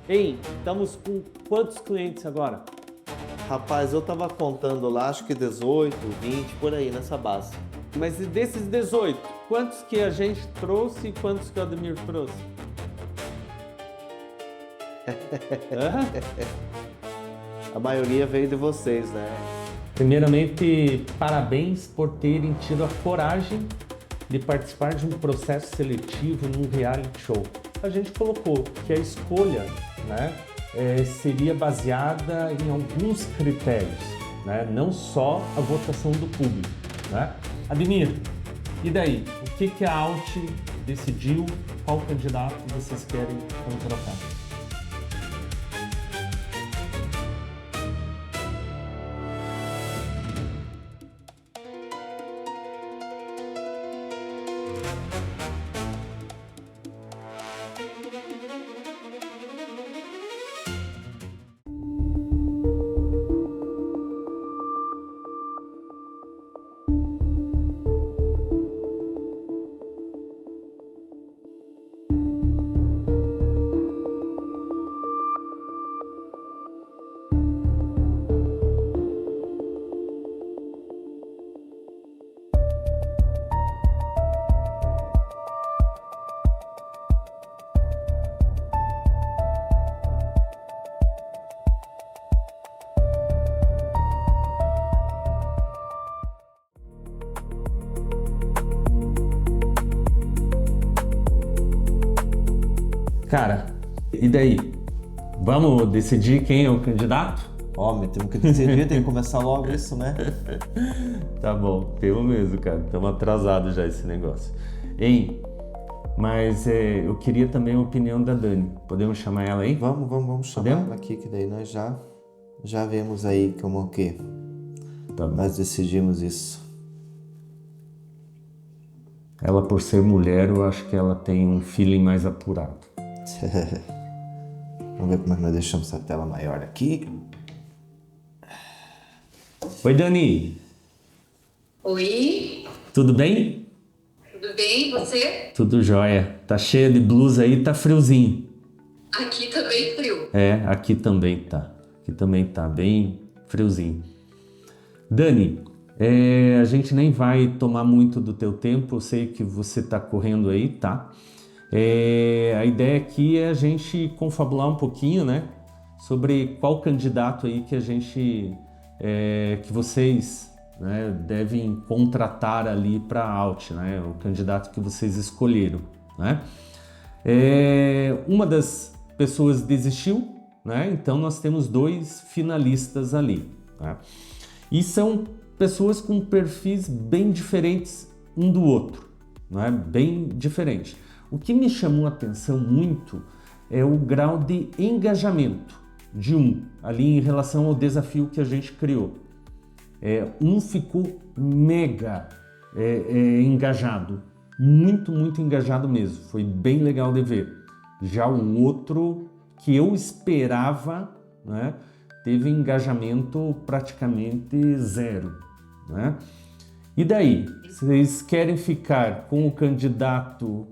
Ei, estamos com quantos clientes agora? Rapaz, eu tava contando lá, acho que 18, 20, por aí, nessa base. Mas desses 18, quantos que a gente trouxe e quantos que o Ademir trouxe? A maioria veio de vocês, né? Primeiramente, parabéns por terem tido a coragem de participar de um processo seletivo num reality show. A gente colocou que a escolha, né, seria baseada em alguns critérios, né, não só a votação do público, né? Ademir, e daí? O que a Alt decidiu? Qual candidato vocês querem contratar? Cara, e daí? Vamos decidir quem é o candidato? Homem, temos que decidir, tem que começar logo isso, né? Tá bom, temos mesmo, cara. Estamos atrasados já esse negócio. Hein? Mas eu queria também a opinião da Dani. Podemos chamar ela aí? Vamos chamar ela aqui, que daí nós já vemos aí como que nós decidimos isso. Ela, por ser mulher, eu acho que ela tem um feeling mais apurado. Vamos ver como é que nós deixamos essa tela maior aqui. Oi, Dani. Oi, Tudo bem? tudo bem? E você? Tudo jóia. Tá cheia de blusa aí, tá friozinho. Aqui também frio. Aqui também tá. Aqui também tá bem friozinho. Dani, a gente nem vai tomar muito do teu tempo, eu sei que você tá correndo aí, tá? A ideia aqui é a gente confabular um pouquinho, né? Sobre qual candidato aí que a gente, que vocês, né, devem contratar ali para a Alt, né? O candidato que vocês escolheram, né? Uma das pessoas desistiu, né? Então nós temos 2 finalistas ali, né? E são pessoas com perfis bem diferentes um do outro, né? Bem diferente. O que me chamou a atenção muito é o grau de engajamento de um ali em relação ao desafio que a gente criou. Um ficou mega engajado, muito engajado mesmo, foi bem legal de ver. Já o outro que eu esperava, né, teve engajamento praticamente zero, né? E daí, vocês querem ficar com o candidato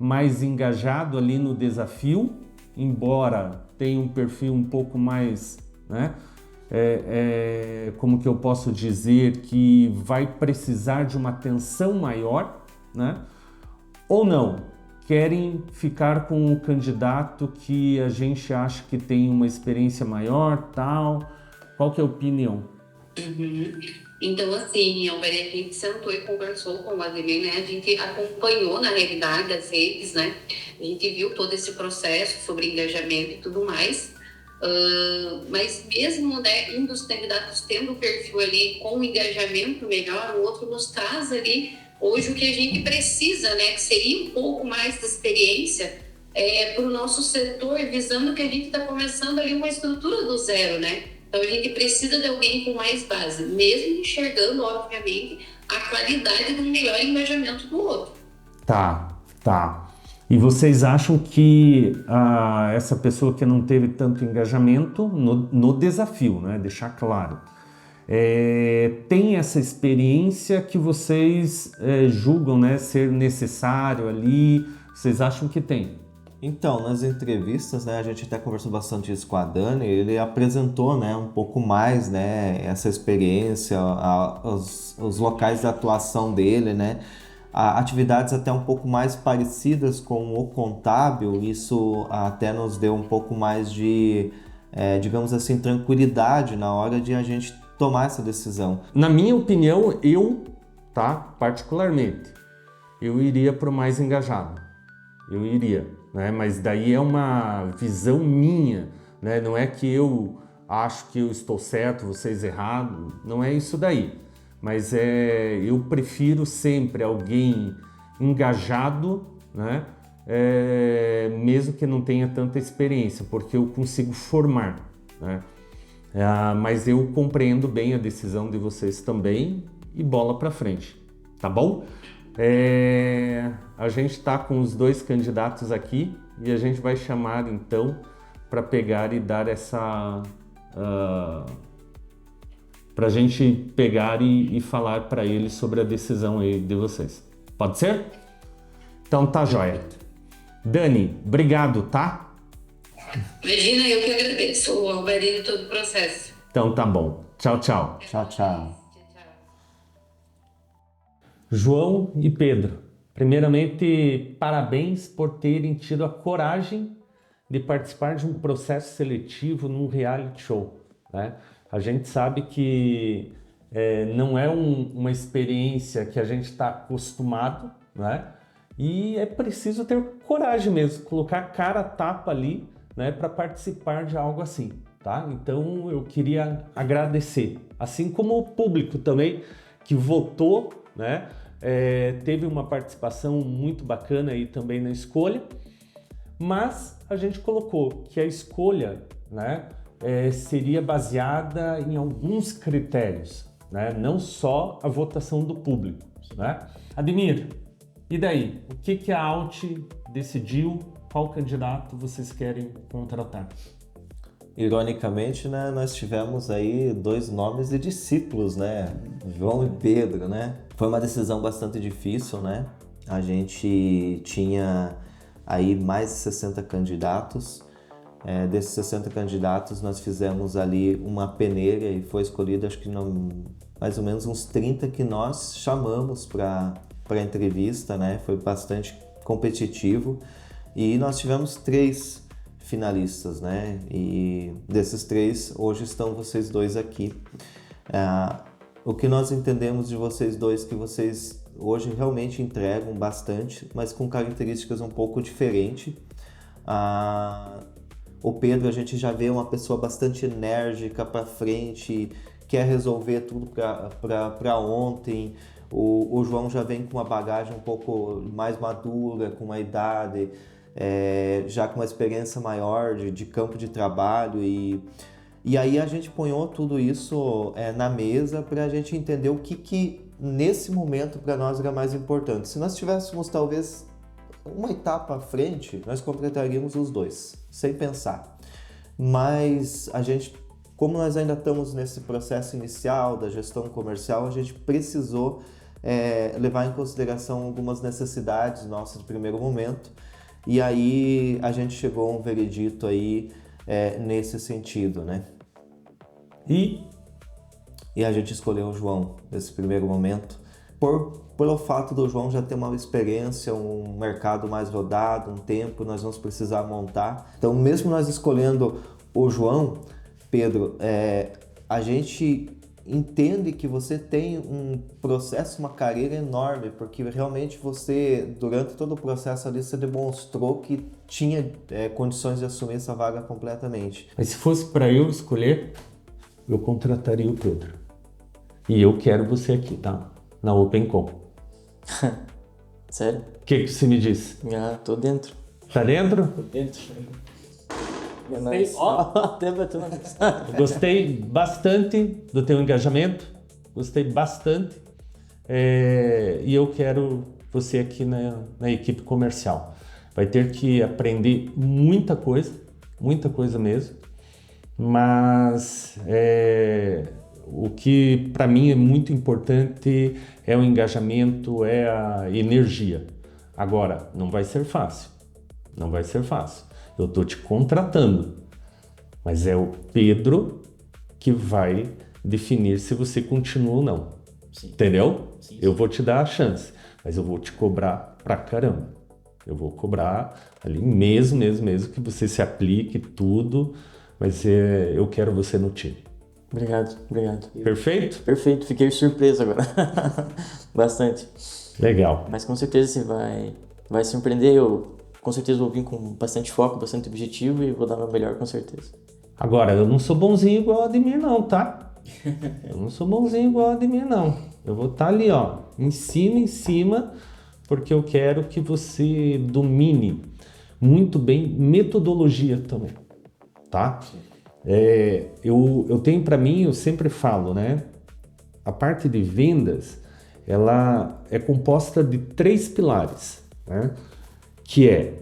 mais engajado ali no desafio, embora tenha um perfil um pouco mais, né? Como que eu posso dizer, que vai precisar de uma atenção maior, né? Ou não? Querem ficar com o candidato que a gente acha que tem uma experiência maior, tal? Qual que é a opinião? Então, assim, a gente sentou e conversou com o Ademir, né? A gente acompanhou, na realidade, as redes, né? A gente viu todo esse processo sobre engajamento e tudo mais. Mas mesmo, né, um dos candidatos tendo o perfil ali com engajamento melhor, o outro nos traz ali hoje o que a gente precisa, né? Que seria um pouco mais de experiência para o nosso setor, visando que a gente está começando ali uma estrutura do zero, né? Então, a gente precisa de alguém com mais base, mesmo enxergando, obviamente, a qualidade do melhor engajamento do outro. Tá. E vocês acham que essa pessoa que não teve tanto engajamento no desafio, né? Deixar claro, tem essa experiência que vocês julgam, né, ser necessário ali? Vocês acham que tem? Então, nas entrevistas, né, a gente até conversou bastante isso com a Dani, ele apresentou, né, um pouco mais, né, essa experiência, os locais de atuação dele, né, atividades até um pouco mais parecidas com o contábil. Isso até nos deu um pouco mais de, digamos assim, tranquilidade na hora de a gente tomar essa decisão. Na minha opinião, particularmente, eu iria para o mais engajado. Eu iria, né? Mas daí é uma visão minha, né? Não é que eu acho que eu estou certo, vocês errados, não é isso daí. Mas eu prefiro sempre alguém engajado, né? Mesmo que não tenha tanta experiência, porque eu consigo formar, né? Mas eu compreendo bem a decisão de vocês também e bola para frente, tá bom? A gente está com os 2 candidatos aqui e a gente vai chamar então para pegar e dar essa... para a gente pegar e falar para eles sobre a decisão aí de vocês. Pode ser? Então tá joia. Dani, obrigado, tá? Imagina, eu que agradeço o Alberino e todo o processo. Então tá bom. Tchau, tchau. Tchau, tchau. João e Pedro, primeiramente, parabéns por terem tido a coragem de participar de um processo seletivo num reality show, né? A gente sabe que não é uma experiência que a gente está acostumado, né? E é preciso ter coragem mesmo, colocar cara a tapa ali, né, para participar de algo assim, tá? Então eu queria agradecer, assim como o público também que votou, né? Teve uma participação muito bacana aí também na escolha, mas a gente colocou que a escolha, né, seria baseada em alguns critérios, né? Não só a votação do público, né? Ademir, e daí? O que a Alt decidiu? Qual candidato vocês querem contratar? Ironicamente, né, nós tivemos aí 2 nomes de discípulos, né? João e Pedro, né? Foi uma decisão bastante difícil, né? A gente tinha aí mais de 60 candidatos. Desses 60 candidatos, nós fizemos ali uma peneira e foi escolhido, acho que mais ou menos uns 30 que nós chamamos para a entrevista, né? Foi bastante competitivo e nós tivemos 3 finalistas, né? E desses 3, hoje estão vocês 2 aqui. O que nós entendemos de vocês 2, que vocês hoje realmente entregam bastante, mas com características um pouco diferentes. O Pedro, a gente já vê uma pessoa bastante enérgica para frente, quer resolver tudo para ontem. O João já vem com uma bagagem um pouco mais madura, com uma idade, já com uma experiência maior de campo de trabalho. E aí a gente ponhou tudo isso na mesa para a gente entender o que nesse momento para nós era mais importante. Se nós tivéssemos talvez uma etapa à frente, nós completaríamos os 2, sem pensar. Mas a gente, como nós ainda estamos nesse processo inicial da gestão comercial, a gente precisou levar em consideração algumas necessidades nossas de primeiro momento. E aí a gente chegou a um veredito aí nesse sentido, né? E a gente escolheu o João nesse primeiro momento pelo fato do João já ter uma experiência, um mercado mais rodado, um tempo, nós vamos precisar montar. Então, mesmo nós escolhendo o João, Pedro, a gente entende que você tem um processo, uma carreira enorme, porque realmente você, durante todo o processo ali, você demonstrou que tinha condições de assumir essa vaga completamente. Mas se fosse para eu escolher, eu contrataria o Pedro. E eu quero você aqui, tá? Na OpenCom. Sério? O que você me disse? Tô dentro. Tá dentro? Tô dentro. Gostei bastante do teu engajamento. Gostei bastante. E eu quero você aqui na equipe comercial. Vai ter que aprender muita coisa mesmo. Mas o que para mim é muito importante é o engajamento, é a energia. Agora, não vai ser fácil. Não vai ser fácil. Eu estou te contratando, mas é o Pedro que vai definir se você continua ou não. Sim. Entendeu? Sim. Eu vou te dar a chance, mas eu vou te cobrar pra caramba. Eu vou cobrar ali mesmo que você se aplique tudo, mas eu quero você no time. Obrigado. Perfeito? Perfeito, fiquei surpreso agora. Bastante. Legal. Mas com certeza você vai surpreender. Eu com certeza vou vir com bastante foco, bastante objetivo e vou dar o meu melhor com certeza. Agora, eu não sou bonzinho igual o Ademir não, tá? Eu não sou bonzinho igual o Ademir não. Eu vou estar ali, ó, em cima, porque eu quero que você domine muito bem metodologia também, tá? Eu tenho para mim, eu sempre falo, né? A parte de vendas, ela é composta de 3 pilares, né? Que é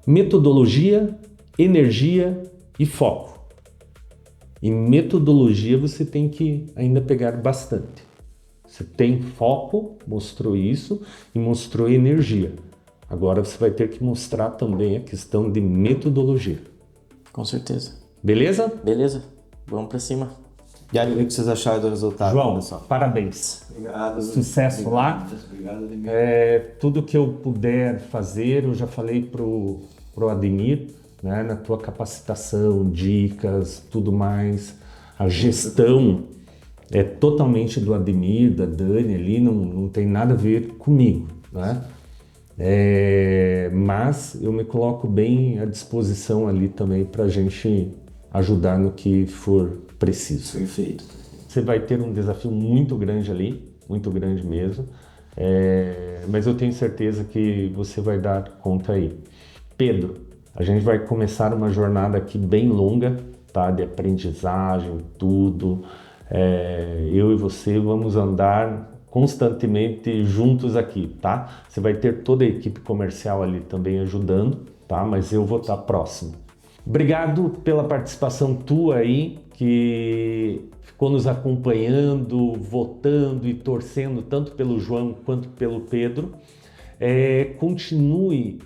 metodologia, energia e foco. E metodologia você tem que ainda pegar bastante. Você tem foco, mostrou isso, e mostrou energia. Agora você vai ter que mostrar também a questão de metodologia. Com certeza. Beleza? Beleza, vamos pra cima. E aí, o que vocês acharam do resultado, João, pessoal? parabéns. Obrigado. Sucesso lá. Obrigado, Ademir. Tudo que eu puder fazer, eu já falei pro Ademir, né, na tua capacitação, dicas, tudo mais. A gestão é totalmente do Ademir, da Dani ali, não tem nada a ver comigo, né? Mas eu me coloco bem à disposição ali também para a gente ajudar no que for preciso. Perfeito. Você vai ter um desafio muito grande ali, muito grande mesmo, mas eu tenho certeza que você vai dar conta aí. Pedro, a gente vai começar uma jornada aqui bem longa, tá? De aprendizagem, tudo. Eu e você vamos andar constantemente juntos aqui, tá? Você vai ter toda a equipe comercial ali também ajudando, tá? Mas eu vou estar próximo. Obrigado pela participação tua aí, que ficou nos acompanhando, votando e torcendo tanto pelo João quanto pelo Pedro. Continue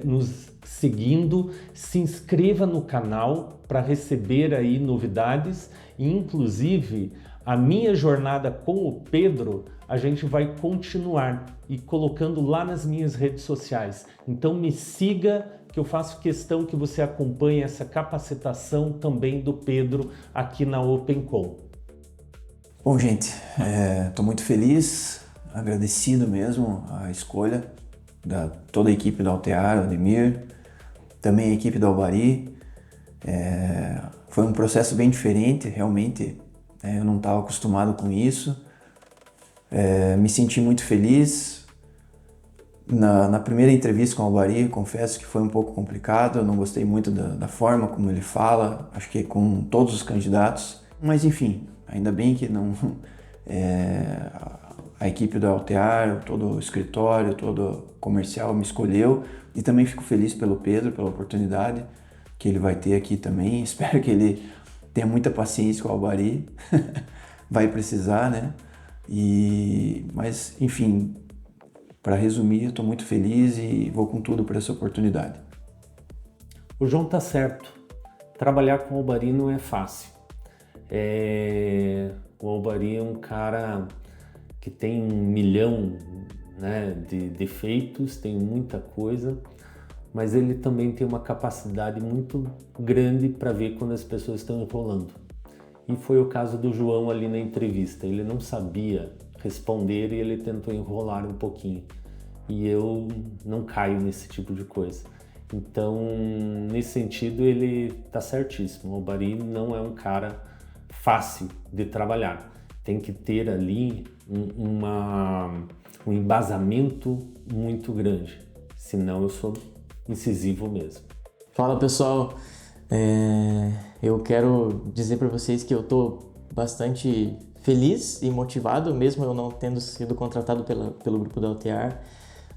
nos seguindo, se inscreva no canal para receber aí novidades e inclusive a minha jornada com o Pedro a gente vai continuar e colocando lá nas minhas redes sociais. Então me siga, que eu faço questão que você acompanhe essa capacitação também do Pedro aqui na OpenCom. Bom, gente, estou muito feliz, agradecido mesmo a escolha da toda a equipe do Altear, Ademir, também a equipe do Albari. Foi um processo bem diferente, realmente. Eu não estava acostumado com isso. Me senti muito feliz. Na primeira entrevista com o Albari, confesso que foi um pouco complicado. Eu não gostei muito da forma como ele fala, acho que com todos os candidatos. Mas enfim, ainda bem que não a equipe do Altear, todo o escritório, todo o comercial me escolheu. E também fico feliz pelo Pedro, pela oportunidade que ele vai ter aqui também. Espero que ele tenha muita paciência com o Albari. Vai precisar, né? Mas, enfim, para resumir, eu estou muito feliz e vou com tudo para essa oportunidade. O João tá certo. Trabalhar com o Albari não é fácil. O Albari é um cara que tem 1 milhão, né, de defeitos, tem muita coisa, mas ele também tem uma capacidade muito grande para ver quando as pessoas estão enrolando. E foi o caso do João ali na entrevista. Ele não sabia responder e ele tentou enrolar um pouquinho. E eu não caio nesse tipo de coisa. Então, nesse sentido, ele tá certíssimo. O Albari não é um cara fácil de trabalhar. Tem que ter ali um embasamento muito grande. Senão eu sou incisivo mesmo. Fala, pessoal. Eu quero dizer para vocês que eu tô bastante feliz e motivado, mesmo eu não tendo sido contratado pelo grupo da Altear,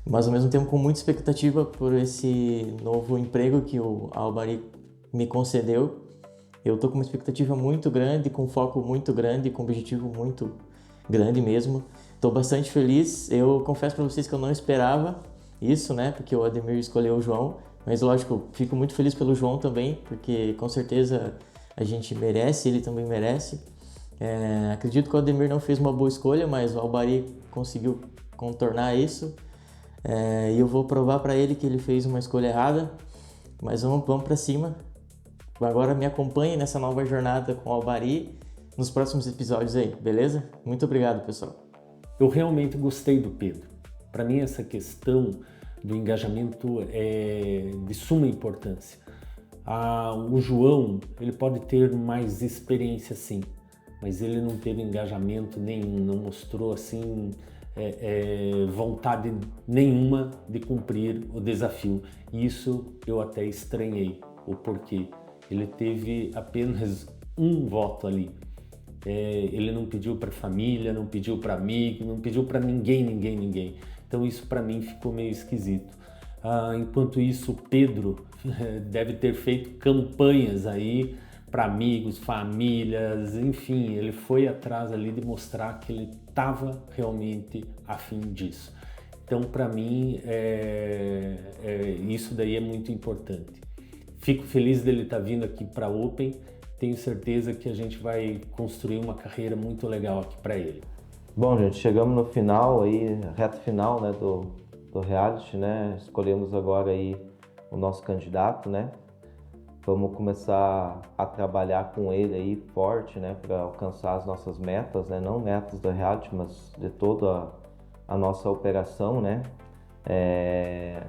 mas ao mesmo tempo com muita expectativa por esse novo emprego que o Albari me concedeu. Eu tô com uma expectativa muito grande, com foco muito grande, com objetivo muito grande mesmo. Tô bastante feliz. Eu confesso para vocês que eu não esperava isso, né? Porque o Ademir escolheu o João. Mas lógico, fico muito feliz pelo João também, porque com certeza a gente merece, ele também merece. Acredito que o Ademir não fez uma boa escolha, mas o Albari conseguiu contornar isso. E eu vou provar para ele que ele fez uma escolha errada, mas vamos para cima. Agora me acompanhe nessa nova jornada com o Albari nos próximos episódios aí, beleza? Muito obrigado, pessoal. Eu realmente gostei do Pedro. Para mim, essa questão do engajamento é de suma importância. O João, ele pode ter mais experiência sim, mas ele não teve engajamento nenhum, não mostrou assim vontade nenhuma de cumprir o desafio. Isso eu até estranhei, o porquê. Ele teve apenas um voto ali. Ele não pediu para família, não pediu para amigo, não pediu para ninguém. Então isso para mim ficou meio esquisito. Enquanto isso, o Pedro deve ter feito campanhas aí para amigos, famílias, enfim, ele foi atrás ali de mostrar que ele estava realmente a fim disso. Então, para mim, isso daí é muito importante. Fico feliz dele estar vindo aqui para a Open, tenho certeza que a gente vai construir uma carreira muito legal aqui para ele. Bom, gente, chegamos no final aí, reta final, né, do reality, né? Escolhemos agora aí o nosso candidato, né? Vamos começar a trabalhar com ele aí forte, né, para alcançar as nossas metas, né? Não metas do reality, mas de toda a nossa operação, né? É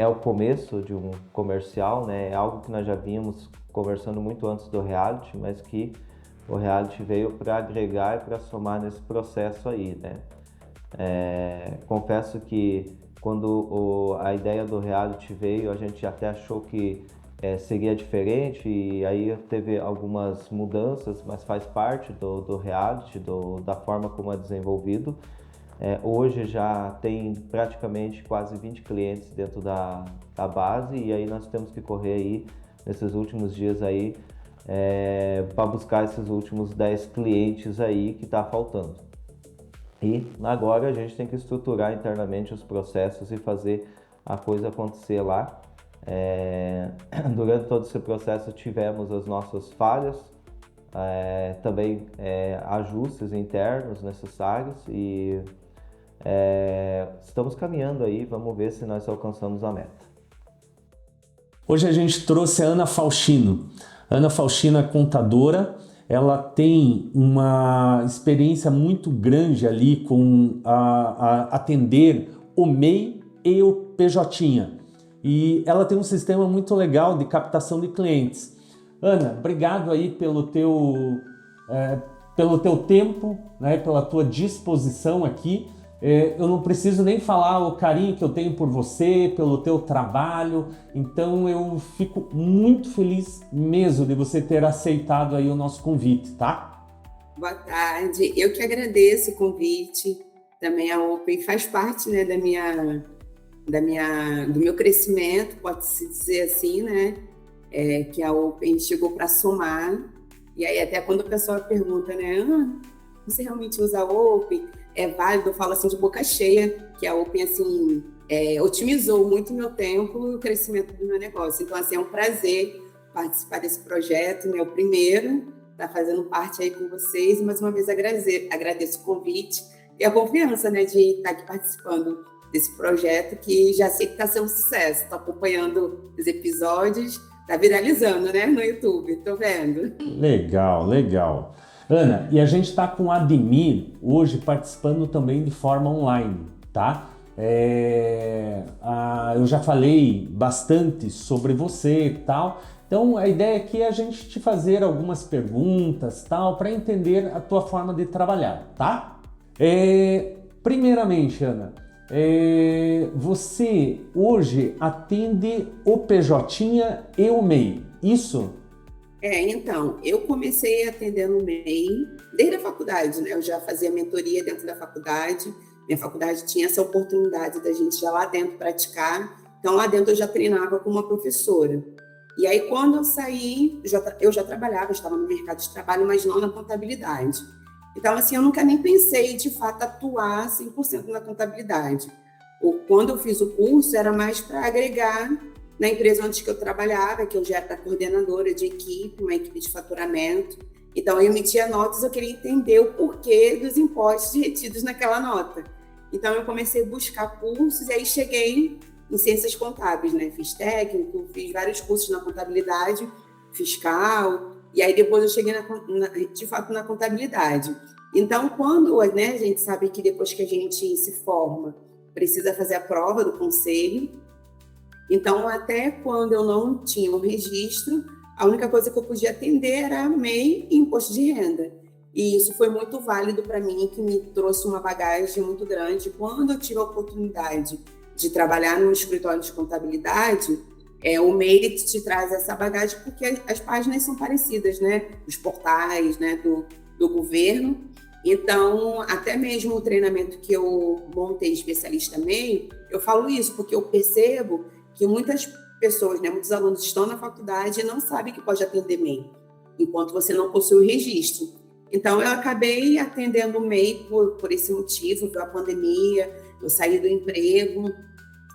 o começo de um comercial, né? É algo que nós já vínhamos conversando muito antes do reality, mas que o reality veio para agregar e para somar nesse processo aí, né? Confesso que quando a ideia do reality veio, a gente até achou que seria diferente e aí teve algumas mudanças, mas faz parte do reality, da forma como é desenvolvido. Hoje já tem praticamente quase 20 clientes dentro da base e aí nós temos que correr aí nesses últimos dias aí para buscar esses últimos 10 clientes aí que está faltando. E agora a gente tem que estruturar internamente os processos e fazer a coisa acontecer lá. Durante todo esse processo tivemos as nossas falhas, também ajustes internos necessários e estamos caminhando aí, vamos ver se nós alcançamos a meta. Hoje a gente trouxe a Ana Faustino. Ana Faustino é contadora, ela tem uma experiência muito grande ali com atender o MEI e o PJ. E ela tem um sistema muito legal de captação de clientes. Ana, obrigado aí pelo teu tempo, né, pela tua disposição aqui. Eu não preciso nem falar o carinho que eu tenho por você, pelo teu trabalho. Então eu fico muito feliz mesmo de você ter aceitado aí o nosso convite, tá? Boa tarde, eu que agradeço o convite. Também a Open faz parte, né, do meu crescimento, pode-se dizer assim, né? Que a Open chegou para somar. E aí até quando a pessoa pergunta, né, você realmente usa a Open? É válido, eu falo assim de boca cheia, que a Open assim, otimizou muito o meu tempo e o crescimento do meu negócio. Então, assim, é um prazer participar desse projeto, né? O primeiro, tá fazendo parte aí com vocês. Mais uma vez agradeço o convite e a confiança, né, de estar aqui participando desse projeto, que já sei que está sendo um sucesso. Estou acompanhando os episódios, está viralizando, né, no YouTube, estou vendo. Legal. Ana, e a gente está com o Ademir hoje participando também de forma online, tá? Eu já falei bastante sobre você e tal, então a ideia aqui é a gente te fazer algumas perguntas, tal, para entender a tua forma de trabalhar, tá? Primeiramente, Ana, você hoje atende o PJ e o MEI, isso? Então, eu comecei atendendo o MEI desde a faculdade, né? Eu já fazia mentoria dentro da faculdade, minha faculdade tinha essa oportunidade da gente já lá dentro praticar, então lá dentro eu já treinava como uma professora. E aí quando eu saí, eu já trabalhava, estava no mercado de trabalho, mas não na contabilidade. Então, assim, eu nunca nem pensei, de fato, atuar 100% na contabilidade. Quando eu fiz o curso, era mais para agregar na empresa onde que eu trabalhava, que eu já era coordenadora de equipe, uma equipe de faturamento. Então, eu emitia notas, eu queria entender o porquê dos impostos retidos naquela nota. Então, eu comecei a buscar cursos e aí cheguei em ciências contábeis, né? Fiz técnico, fiz vários cursos na contabilidade fiscal, e aí depois eu cheguei, de fato, na contabilidade. Então, quando, né, a gente sabe que depois que a gente se forma, precisa fazer a prova do conselho. Então, até quando eu não tinha um registro, a única coisa que eu podia atender era MEI e imposto de renda. E isso foi muito válido para mim, que me trouxe uma bagagem muito grande. Quando eu tive a oportunidade de trabalhar num escritório de contabilidade, o MEI te traz essa bagagem porque as páginas são parecidas, né? Os portais, né, do governo. Então, até mesmo o treinamento que eu montei especialista MEI, eu falo isso porque eu percebo que muitas pessoas, né, muitos alunos estão na faculdade e não sabem que pode atender MEI, enquanto você não possui o registro. Então, eu acabei atendendo o MEI por esse motivo, pela pandemia, eu saí do emprego,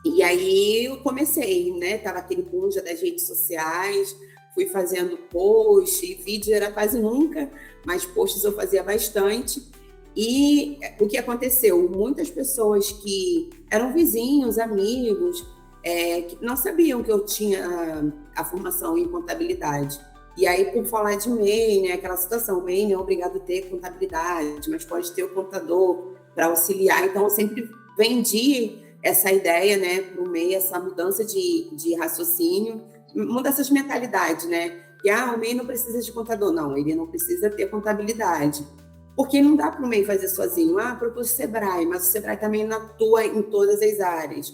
e aí eu comecei, né, estava aquele boom já das redes sociais, fui fazendo post, vídeo era quase nunca, mas posts eu fazia bastante. E o que aconteceu? Muitas pessoas que eram vizinhos, amigos, que não sabiam que eu tinha a formação em contabilidade. E aí, por falar de MEI, né, aquela situação, o MEI não é obrigado a ter contabilidade, mas pode ter o contador para auxiliar. Então, eu sempre vendi essa ideia, né, para o MEI, essa mudança de raciocínio, mudança de mentalidade, né? Que o MEI não precisa de contador. Não, ele não precisa ter contabilidade. Porque não dá para o MEI fazer sozinho. Propus o Sebrae, mas o Sebrae também não atua em todas as áreas.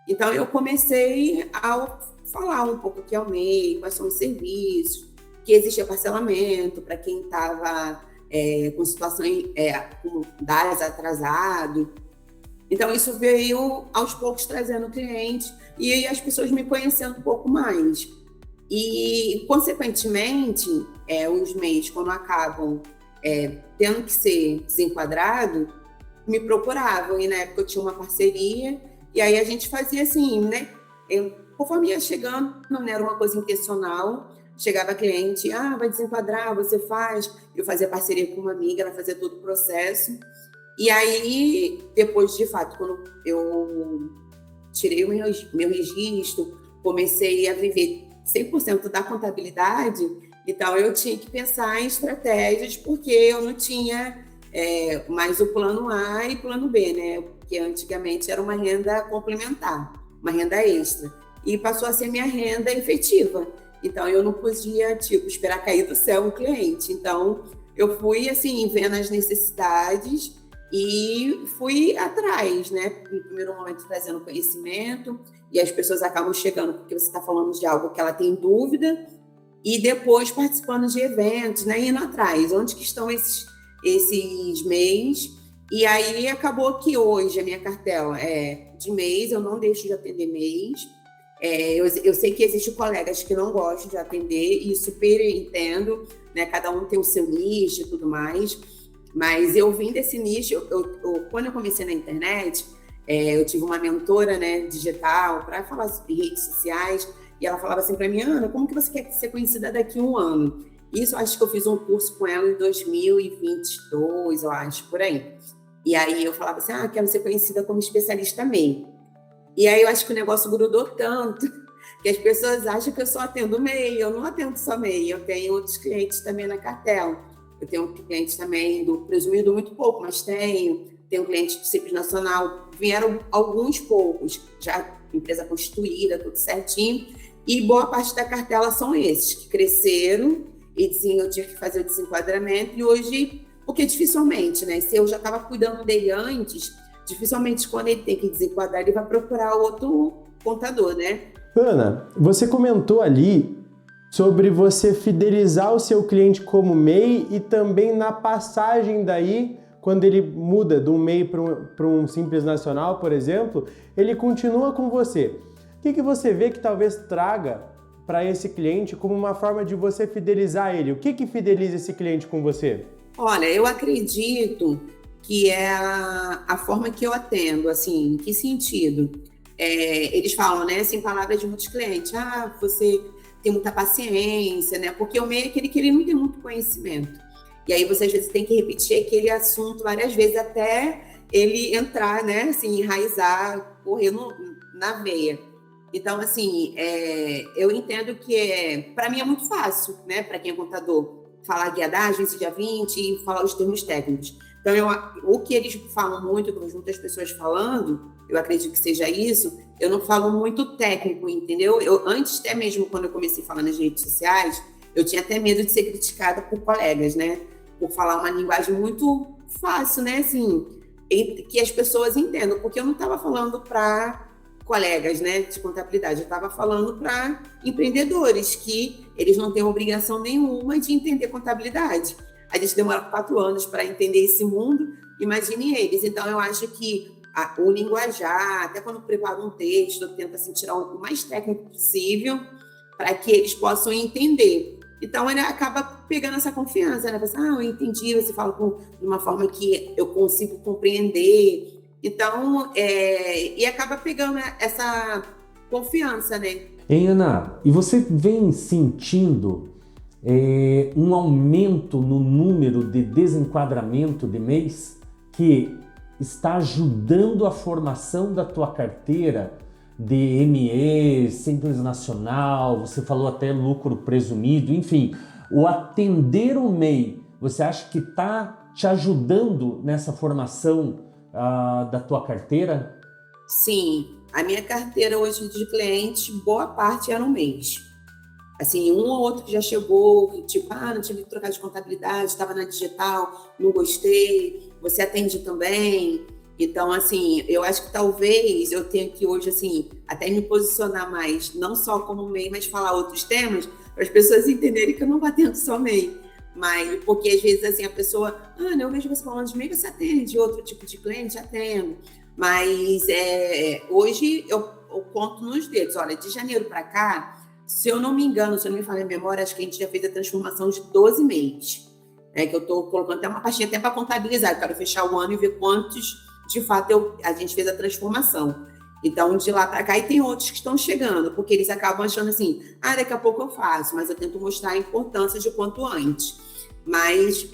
Então, eu comecei a falar um pouco o que é o MEI, quais são os serviços, que existia parcelamento para quem estava com situações com DAS atrasado. Então, isso veio aos poucos trazendo clientes e aí as pessoas me conhecendo um pouco mais. E, consequentemente, os MEIs, quando acabam tendo que ser desenquadrados, me procuravam. E, na época, eu tinha uma parceria e aí a gente fazia assim, né? Conforme ia chegando, não era uma coisa intencional, chegava cliente, vai desenquadrar, você faz. Eu fazia parceria com uma amiga, ela fazia todo o processo. E aí, depois, de fato, quando eu tirei o meu registro, comecei a viver 100% da contabilidade, então eu tinha que pensar em estratégias, porque eu não tinha mais o plano A e plano B, né? Porque antigamente era uma renda complementar, uma renda extra. E passou a ser minha renda efetiva. Então, eu não podia, esperar cair do céu um cliente. Então, eu fui, assim, vendo as necessidades e fui atrás, né? No primeiro momento, trazendo conhecimento, e as pessoas acabam chegando porque você está falando de algo que ela tem dúvida, e depois participando de eventos, né? Indo atrás, onde que estão esses MEIs. E aí acabou que hoje a minha cartela é de MEIs, eu não deixo de atender MEIs. Eu sei que existem colegas que não gostam de atender, e super entendo, né? Cada um tem o seu nicho e tudo mais. Mas eu vim desse nicho, quando eu comecei na internet, eu tive uma mentora, né, digital, para falar sobre redes sociais, e ela falava assim para mim, Ana, como que você quer ser conhecida daqui a um ano? Isso, acho que eu fiz um curso com ela em 2022, eu acho, por aí. E aí eu falava assim, quero ser conhecida como especialista MEI. E aí eu acho que o negócio grudou tanto, que as pessoas acham que eu só atendo MEI, eu não atendo só MEI, eu tenho outros clientes também na cartela. Eu tenho clientes também do presumido muito pouco, mas tenho cliente do Simples Nacional, vieram alguns poucos, já empresa constituída, tudo certinho, e boa parte da cartela são esses, que cresceram, e eu tive que fazer o desenquadramento, e hoje, porque dificilmente, né, se eu já estava cuidando dele antes, dificilmente quando ele tem que desenquadrar, ele vai procurar outro contador, né? Ana, você comentou ali sobre você fidelizar o seu cliente como MEI e também na passagem daí, quando ele muda de um MEI para um Simples Nacional, por exemplo, ele continua com você. O que você vê que talvez traga para esse cliente como uma forma de você fidelizar ele? O que fideliza esse cliente com você? Olha, eu acredito que é a forma que eu atendo, assim, em que sentido? eles falam, né, assim, palavras de muitos clientes, você tem muita paciência, né, porque o MEI é aquele que ele não tem muito conhecimento. E aí você, às vezes, tem que repetir aquele assunto várias vezes até ele entrar, né, assim, enraizar, correr na veia. Então, assim, eu entendo que, para mim, é muito fácil, né, para quem é contador, falar guiadagem, dia 20 e falar os termos técnicos. Então, o que eles falam muito, que eu vejo muitas pessoas falando, eu acredito que seja isso, eu não falo muito técnico, entendeu? Antes, até mesmo quando eu comecei a falar nas redes sociais, eu tinha até medo de ser criticada por colegas, né? Por falar uma linguagem muito fácil, né? Assim, que as pessoas entendam, porque eu não estava falando para colegas, né, de contabilidade, eu estava falando para empreendedores, que eles não têm obrigação nenhuma de entender contabilidade. A gente demora 4 anos para entender esse mundo, imagine eles. Então, eu acho que o linguajar, até quando preparo um texto, eu tento assim, tirar o mais técnico possível para que eles possam entender. Então, ele acaba pegando essa confiança, né? Você, eu entendi, você fala de uma forma que eu consigo compreender. Então, e acaba pegando essa confiança, né? Hein, Ana? E você vem sentindo um aumento no número de desenquadramento de MEIs que está ajudando a formação da tua carteira de ME, Simples Nacional, você falou até lucro presumido, enfim, o atender o MEI, você acha que está te ajudando nessa formação da tua carteira? Sim, a minha carteira hoje de cliente, boa parte é no mês. Assim, um ou outro que já chegou, tipo, não tive que trocar de contabilidade, estava na digital, não gostei, você atende também. Então, assim, eu acho que talvez eu tenha que hoje, assim, até me posicionar mais, não só como MEI, mas falar outros temas, para as pessoas entenderem que eu não atendo só MEI. Mas, porque às vezes, assim, a pessoa, eu vejo você falando de MEI, você atende outro tipo de cliente, atendo. Mas hoje eu conto nos dedos. Olha, de janeiro para cá, se eu não me engano, se eu não me falei a memória, acho que a gente já fez a transformação de 12 MEIs. Que eu estou colocando até uma pastinha até para contabilizar. Eu quero fechar o ano e ver quantos, de fato, a gente fez a transformação. Então, de lá para cá, e tem outros que estão chegando, porque eles acabam achando assim, daqui a pouco eu faço, mas eu tento mostrar a importância de quanto antes. Mas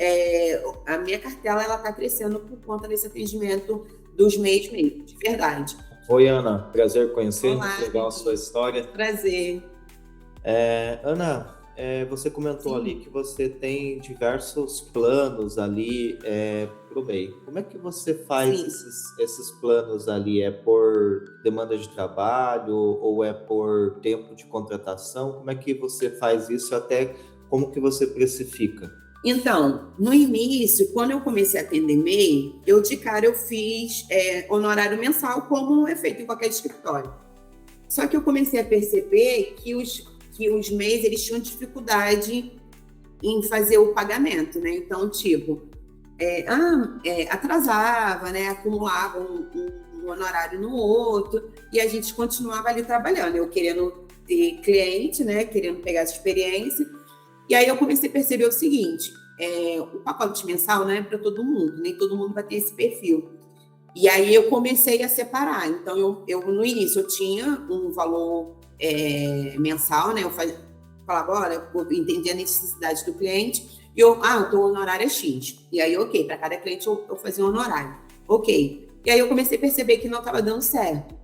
a minha cartela está crescendo por conta desse atendimento dos MEIs mesmo, de verdade. Oi, Ana, prazer conhecer, Olá, legal a sua história. Prazer. Ana, você comentou ali que você tem diversos planos ali para o MEI. Como é que você faz esses planos ali? É por demanda de trabalho ou é por tempo de contratação? Como é que você faz isso, até como que você precifica? Então, no início, quando eu comecei a atender MEI, de cara eu fiz honorário mensal, como é feito em qualquer escritório. Só que eu comecei a perceber que os MEIs, eles tinham dificuldade em fazer o pagamento, né? Então, tipo, atrasava, né? Acumulava um honorário no outro, e a gente continuava ali trabalhando. Eu querendo ter cliente, né? Querendo pegar essa experiência. E aí eu comecei a perceber o seguinte, o pacote mensal não é para todo mundo, nem todo mundo vai ter esse perfil. E aí eu comecei a separar. Então, eu no início, eu tinha um valor mensal, né? Eu falava, olha, eu entendi a necessidade do cliente, e o honorário é X. E aí, ok, para cada cliente eu fazia um honorário. Ok. E aí eu comecei a perceber que não estava dando certo.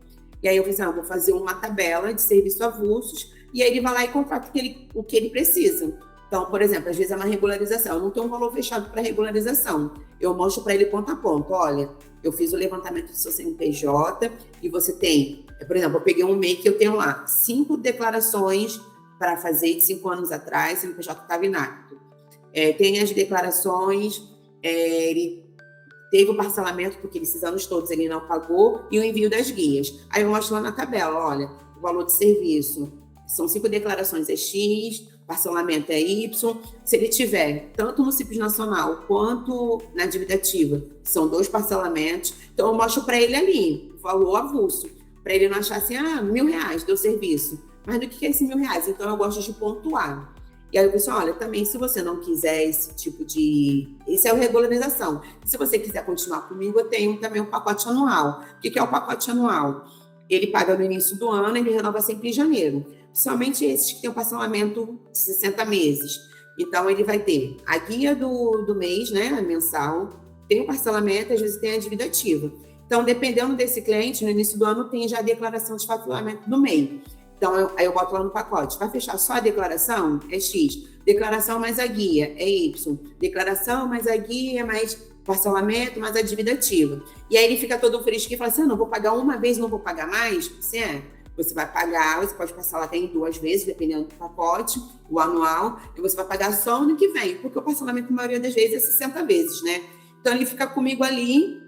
E aí eu falei assim, vou fazer uma tabela de serviços avulsos, e aí ele vai lá e contrata o que ele precisa. Então, por exemplo, às vezes é uma regularização, eu não tenho um valor fechado para regularização. Eu mostro para ele ponto a ponto, olha, eu fiz o levantamento do seu CNPJ e você tem, por exemplo, eu peguei um MEI que eu tenho lá 5 declarações para fazer de 5 anos atrás, CNPJ estava inapto. Tem as declarações, ele teve o parcelamento, porque esses anos todos ele não pagou, e o envio das guias. Aí eu mostro lá na tabela, olha, o valor de serviço, são 5 declarações é X, parcelamento é Y. Se ele tiver, tanto no Simples Nacional quanto na dívida ativa, são 2 parcelamentos, então eu mostro para ele ali, o valor avulso, para ele não achar assim, R$1.000 deu serviço. Mas do que é esse R$1.000? Então eu gosto de pontuar. E aí eu pensei, olha, também se você não quiser esse tipo de... Isso é a regularização. Se você quiser continuar comigo, eu tenho também um pacote anual. O que é o pacote anual? ele paga no início do ano e ele renova sempre em janeiro. Principalmente esses que têm o parcelamento de 60 meses. Então, ele vai ter a guia do mês, né, mensal, tem o parcelamento, às vezes tem a dívida ativa. Então, dependendo desse cliente, no início do ano tem já a declaração de faturamento do MEI. Então, aí eu boto lá no pacote. Vai fechar só a declaração? É X. Declaração mais a guia é Y. Declaração mais a guia, mais parcelamento, mais a dívida ativa. E aí ele fica todo fresquinho e fala assim, não vou pagar uma vez, não vou pagar mais? Você vai pagar, você pode parcelar até em 2 vezes, dependendo do pacote, o anual, e você vai pagar só ano que vem, porque o parcelamento, na maioria das vezes, é 60 vezes, né? Então, ele fica comigo ali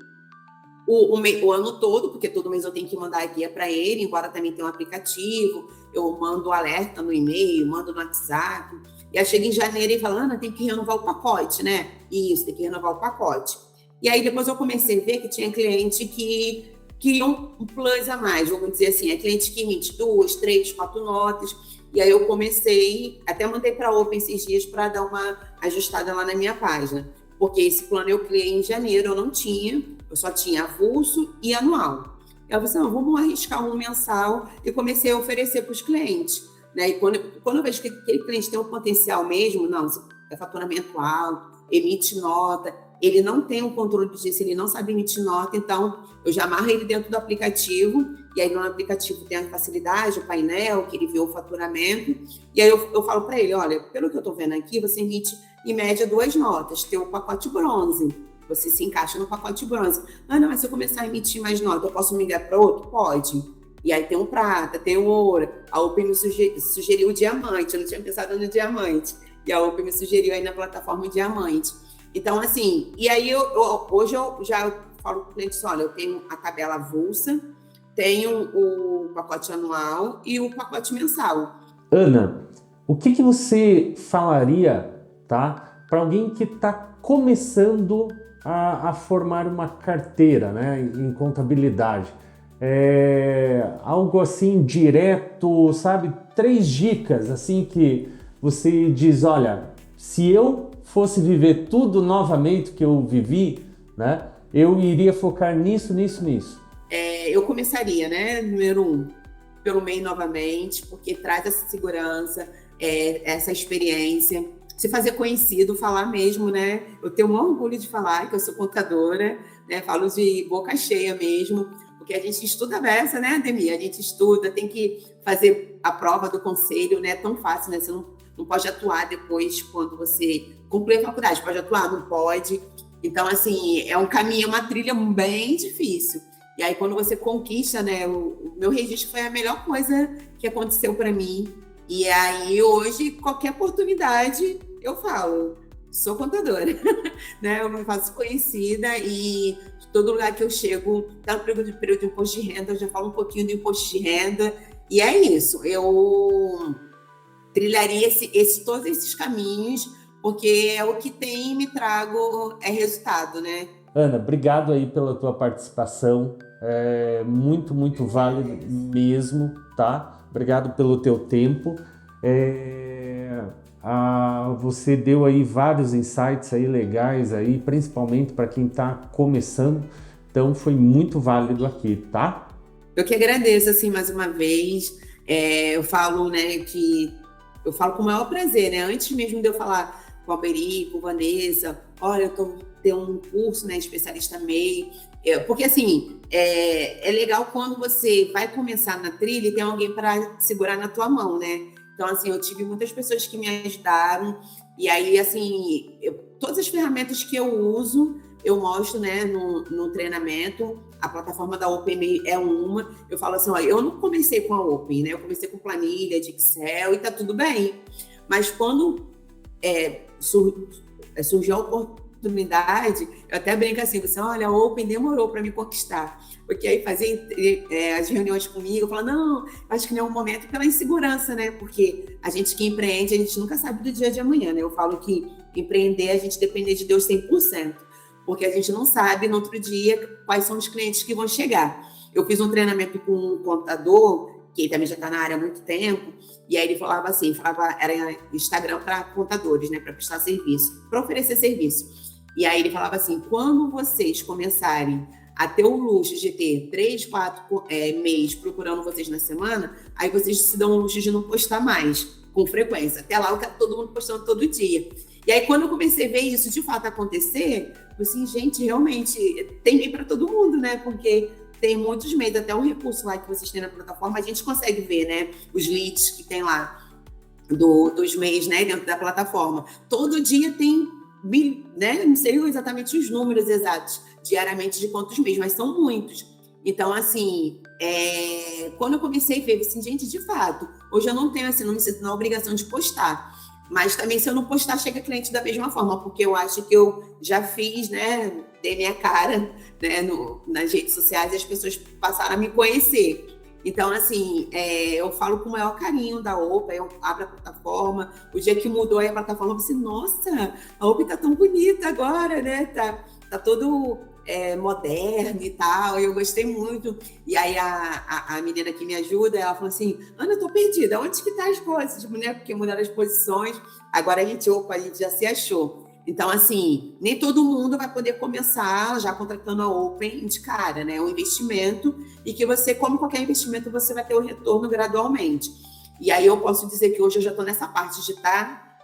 o ano todo, porque todo mês eu tenho que mandar a guia para ele, embora também tenha um aplicativo, eu mando alerta no e-mail, mando no WhatsApp, e aí chega em janeiro e fala, Ana, tem que renovar o pacote, né? Isso, tem que renovar o pacote. E aí depois eu comecei a ver que tinha cliente que queria um plus a mais, vamos dizer assim, é cliente que emite 2, 3, 4 notas, e aí eu comecei, até mandei para a Open esses dias para dar uma ajustada lá na minha página, porque esse plano eu criei em janeiro, eu não tinha, eu só tinha avulso e anual. Eu falei assim, vamos arriscar um mensal, e comecei a oferecer para os clientes, né? E quando eu vejo que aquele cliente tem um potencial mesmo, não, é faturamento alto, emite nota, ele não tem um controle disso, ele não sabe emitir nota, então eu já amarro ele dentro do aplicativo, e aí no aplicativo tem a facilidade, o painel, que ele vê o faturamento, e aí eu falo para ele, olha, pelo que eu estou vendo aqui, você emite em média 2 notas, tem o pacote bronze, você se encaixa no pacote bronze. Ah, não, mas se eu começar a emitir mais nota, eu posso migrar para outro? Pode. E aí tem o prata, tem o ouro, a Open me sugeriu o diamante, eu não tinha pensado no diamante, e a Open me sugeriu aí na plataforma o diamante. Então, assim, e aí hoje eu já falo para o cliente, olha, eu tenho a tabela avulsa, tenho o pacote anual e o pacote mensal. Ana, o que você falaria, tá, para alguém que está começando a formar uma carteira, né, em contabilidade? Algo assim direto, sabe? 3 dicas assim que você diz, olha, se eu fosse viver tudo novamente que eu vivi, né, eu iria focar nisso. Eu começaria, né, número 1, pelo MEI novamente, porque traz essa segurança, essa experiência, se fazer conhecido, falar mesmo, né, eu tenho um orgulho de falar que eu sou contadora, né, falo de boca cheia mesmo, porque a gente estuda a beça, né, Ademir? A gente estuda, tem que fazer a prova do conselho, não é tão fácil, né, você não pode atuar depois quando você concluir a faculdade, pode atuar? Não pode. Então, assim, é um caminho, uma trilha bem difícil. E aí, quando você conquista, né, o meu registro foi a melhor coisa que aconteceu para mim. E aí, hoje, qualquer oportunidade, eu falo, sou contadora, né? Eu me faço conhecida e todo lugar que eu chego, tá no período de imposto de renda, eu já falo um pouquinho do imposto de renda. E é isso, eu trilharia todos esses caminhos, porque é o que tem me trago resultado, né? Ana, obrigado aí pela tua participação, muito, muito válido mesmo, tá? Obrigado pelo teu tempo. Você deu aí vários insights aí legais aí, principalmente para quem está começando, então foi muito válido aqui, tá? Eu que agradeço, assim, mais uma vez. Eu falo, né, que eu falo com o maior prazer, né? Antes mesmo de eu falar com a Alberi, com a Vanessa, olha, eu tenho um curso, né, especialista MEI, porque assim, é legal quando você vai começar na trilha e tem alguém para segurar na tua mão, né? Então, assim, eu tive muitas pessoas que me ajudaram, e aí, assim, todas as ferramentas que eu uso, eu mostro, né, no treinamento. A plataforma da Open é uma. Eu falo assim, ó, eu não comecei com a Open, né? Eu comecei com planilha de Excel e tá tudo bem. Mas quando surgiu a oportunidade, eu até brinco assim, você, olha, a Open demorou para me conquistar. Porque aí fazia as reuniões comigo, eu falo, não, acho que não é um momento pela insegurança, né? Porque a gente que empreende, a gente nunca sabe do dia de amanhã, né? Eu falo que empreender, a gente depende de Deus 100%. Porque a gente não sabe no outro dia quais são os clientes que vão chegar. Eu fiz um treinamento com um contador, que também já está na área há muito tempo, e aí ele falava assim, era Instagram para contadores, né, para prestar serviço, para oferecer serviço. E aí ele falava assim, quando vocês começarem a ter o luxo de ter 3, 4 meses procurando vocês na semana, aí vocês se dão o luxo de não postar mais, com frequência. Até lá, eu quero todo mundo postando todo dia. E aí, quando eu comecei a ver isso de fato acontecer, eu assim, gente, realmente, tem meio para todo mundo, né? Porque tem muitos meios, até o recurso lá que vocês têm na plataforma, a gente consegue ver, né? Os leads que tem lá dos meios, né? Dentro da plataforma. Todo dia tem, né? Não sei exatamente os números exatos, diariamente, de quantos meios, mas são muitos. Então, assim, quando eu comecei a ver, assim, gente, de fato, hoje eu não tenho, assim, não me sinto na obrigação de postar. Mas também, se eu não postar, chega cliente da mesma forma, porque eu acho que eu já fiz, né? Dei minha cara, né, nas redes sociais e as pessoas passaram a me conhecer. Então, assim, eu falo com o maior carinho da OPA, eu abro a plataforma. O dia que mudou aí a plataforma, eu pensei, nossa, a OPA tá tão bonita agora, né? Tá todo moderno e tal, e eu gostei muito. E aí a menina que me ajuda, ela falou assim, Ana, eu tô perdida, onde que tá as coisas? Tipo, né? Porque mudaram as posições, agora a gente já se achou. Então, assim, nem todo mundo vai poder começar já contratando a Open de cara, né? É um investimento e que você, como qualquer investimento, você vai ter o retorno gradualmente. E aí eu posso dizer que hoje eu já estou nessa parte de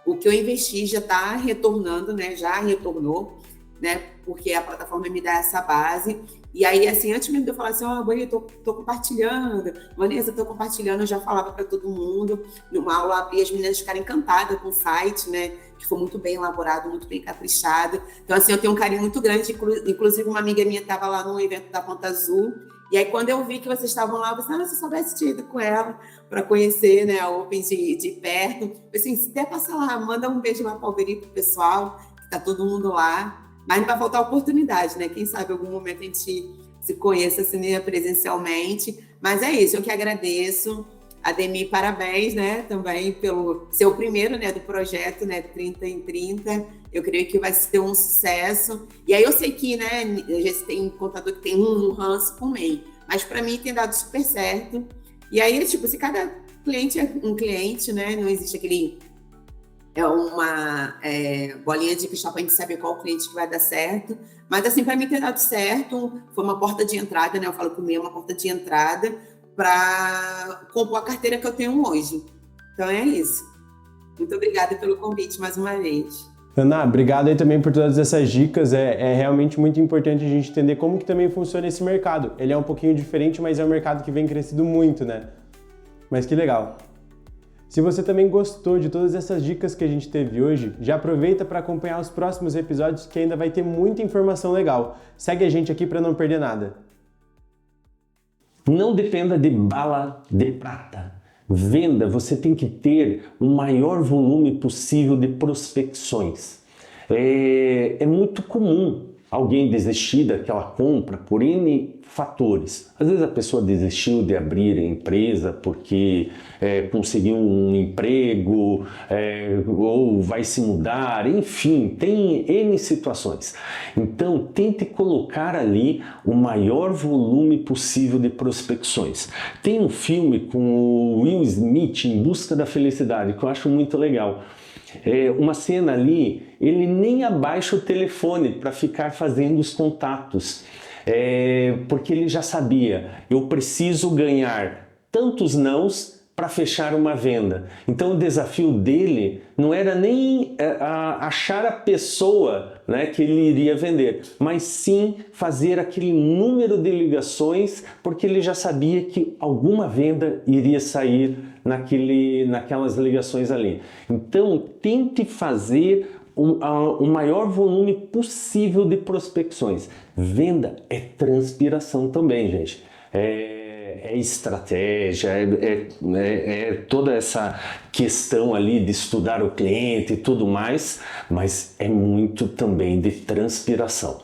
o que eu investi já está retornando, né? Já retornou, né? Porque a plataforma me dá essa base. E aí, assim, antes mesmo de eu falar assim, Boni, tô compartilhando, Vanessa, tô compartilhando, eu já falava para todo mundo. Numa aula, abri, as meninas ficaram encantadas com o site, né? Que foi muito bem elaborado, muito bem caprichado. Então, assim, eu tenho um carinho muito grande. Inclusive, uma amiga minha estava lá num evento da Ponta Azul. E aí, quando eu vi que vocês estavam lá, eu pensei, se eu soubesse ter ido com ela para conhecer, né, a Open de perto. Eu assim, se der, passa lá, manda um beijo lá para o Alberi, pro pessoal, que tá todo mundo lá. Mas não vai faltar oportunidade, né? Quem sabe em algum momento a gente se conheça assim, presencialmente. Mas é isso, eu que agradeço. Ademir, parabéns, né? Também pelo seu primeiro, né? Do projeto, né? 30 em 30. Eu creio que vai ser um sucesso. E aí eu sei que, né? A gente tem contador que tem um ranço por MEI. Mas para mim tem dado super certo. E aí, tipo, se cada cliente é um cliente, né? Não existe aquele... uma bolinha de cristal para a gente saber qual cliente que vai dar certo. Mas, assim, para mim ter dado certo, foi uma porta de entrada, né? Eu falo que o MEI é uma porta de entrada para compor a carteira que eu tenho hoje. Então, é isso. Muito obrigada pelo convite mais uma vez. Ana, obrigado aí também por todas essas dicas. É realmente muito importante a gente entender como que também funciona esse mercado. Ele é um pouquinho diferente, mas é um mercado que vem crescendo muito, né? Mas que legal. Se você também gostou de todas essas dicas que a gente teve hoje, já aproveita para acompanhar os próximos episódios que ainda vai ter muita informação legal. Segue a gente aqui para não perder nada. Não dependa de bala de prata. Venda, você tem que ter o maior volume possível de prospecções. É muito comum alguém desistir daquela compra por N fatores. Às vezes a pessoa desistiu de abrir a empresa porque conseguiu um emprego ou vai se mudar, enfim, tem N situações. Então tente colocar ali o maior volume possível de prospecções. Tem um filme com o Will Smith, Em Busca da Felicidade, que eu acho muito legal. Uma cena ali, ele nem abaixa o telefone para ficar fazendo os contatos, porque ele já sabia, eu preciso ganhar tantos nãos para fechar uma venda. Então o desafio dele não era nem achar a pessoa, né, que ele iria vender, mas sim fazer aquele número de ligações, porque ele já sabia que alguma venda iria sair naquelas ligações ali. Então tente fazer o maior volume possível de prospecções. Venda é transpiração também, gente. É estratégia, toda essa questão ali de estudar o cliente e tudo mais, mas é muito também de transpiração.